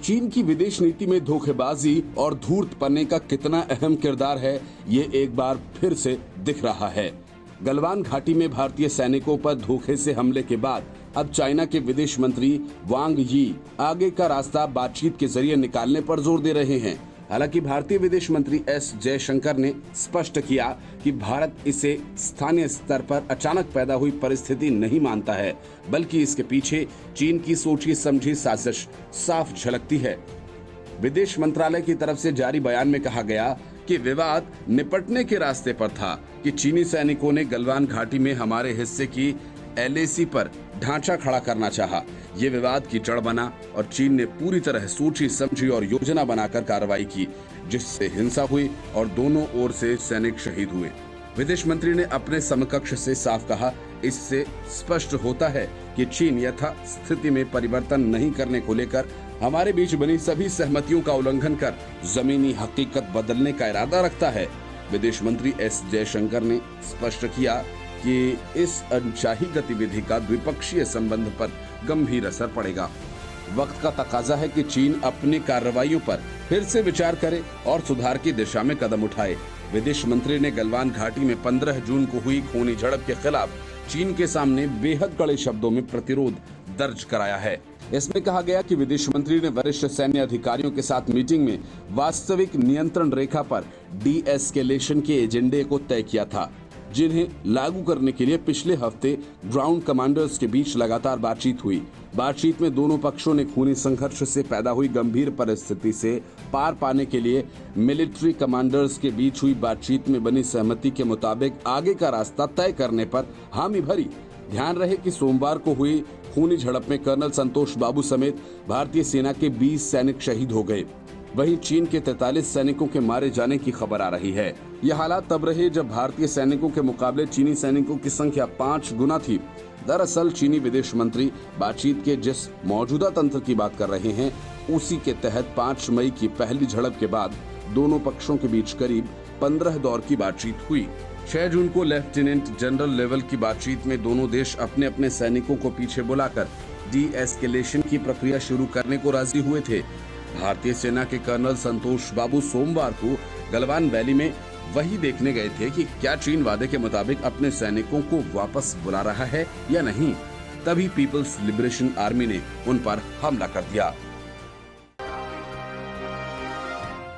चीन की विदेश नीति में धोखेबाजी और धूर्तपने का कितना अहम किरदार है, ये एक बार फिर से दिख रहा है। गलवान घाटी में भारतीय सैनिकों पर धोखे से हमले के बाद अब चाइना के विदेश मंत्री वांग यी आगे का रास्ता बातचीत के जरिए निकालने पर जोर दे रहे हैं। हालांकि भारतीय विदेश मंत्री एस जयशंकर ने स्पष्ट किया कि भारत इसे स्थानीय स्तर पर अचानक पैदा हुई परिस्थिति नहीं मानता है, बल्कि इसके पीछे चीन की सोची समझी साजिश साफ झलकती है। विदेश मंत्रालय की तरफ से जारी बयान में कहा गया कि विवाद निपटने के रास्ते पर था कि चीनी सैनिकों ने गलवान घाटी में हमारे हिस्से की LAC पर ढांचा खड़ा करना चाहा। ये विवाद की जड़ बना और चीन ने पूरी तरह सोची समझी और योजना बनाकर कार्रवाई की, जिससे हिंसा हुई और दोनों ओर से सैनिक शहीद हुए। विदेश मंत्री ने अपने समकक्ष से साफ कहा, इससे स्पष्ट होता है कि चीन यथा स्थिति में परिवर्तन नहीं करने को लेकर हमारे बीच बनी सभी सहमतियों का उल्लंघन कर जमीनी हकीकत बदलने का इरादा रखता है। विदेश मंत्री एस जयशंकर ने स्पष्ट किया कि इस अनचाही गतिविधि का द्विपक्षीय संबंध पर गंभीर असर पड़ेगा। वक्त का तकाजा है कि चीन अपनी कार्रवाइयों पर फिर से विचार करे और सुधार की दिशा में कदम उठाए। विदेश मंत्री ने गलवान घाटी में 15 जून को हुई खूनी झड़प के खिलाफ चीन के सामने बेहद कड़े शब्दों में प्रतिरोध दर्ज कराया है। इसमें कहा गया कि विदेश मंत्री ने वरिष्ठ सैन्य अधिकारियों के साथ मीटिंग में वास्तविक नियंत्रण रेखा पर डीएस्केलेशन के एजेंडे को तय किया था, जिन्हें लागू करने के लिए पिछले हफ्ते ग्राउंड कमांडर्स के बीच लगातार बातचीत हुई। बातचीत में दोनों पक्षों ने खूनी संघर्ष से पैदा हुई गंभीर परिस्थिति से पार पाने के लिए मिलिट्री कमांडर्स के बीच हुई बातचीत में बनी सहमति के मुताबिक आगे का रास्ता तय करने पर हामी भरी। ध्यान रहे कि सोमवार को हुई खूनी झड़प में कर्नल संतोष बाबू समेत भारतीय सेना के 20 सैनिक शहीद हो गए। वहीं चीन के 43 सैनिकों के मारे जाने की खबर आ रही है। यह हालात तब रहे जब भारतीय सैनिकों के मुकाबले चीनी सैनिकों की संख्या 5 गुना थी। दरअसल चीनी विदेश मंत्री बातचीत के जिस मौजूदा तंत्र की बात कर रहे हैं, उसी के तहत 5 मई की पहली झड़प के बाद दोनों पक्षों के बीच करीब 15 दौर की बातचीत हुई। 6 जून को लेफ्टिनेंट जनरल लेवल की बातचीत में दोनों देश अपने अपने सैनिकों को पीछे बुलाकर डी-एस्केलेशन की प्रक्रिया शुरू करने को राजी हुए थे। भारतीय सेना के कर्नल संतोष बाबू सोमवार को गलवान वैली में वही देखने गए थे कि क्या चीन वादे के मुताबिक अपने सैनिकों को वापस बुला रहा है या नहीं। तभी पीपल्स लिबरेशन आर्मी ने उन पर हमला कर दिया।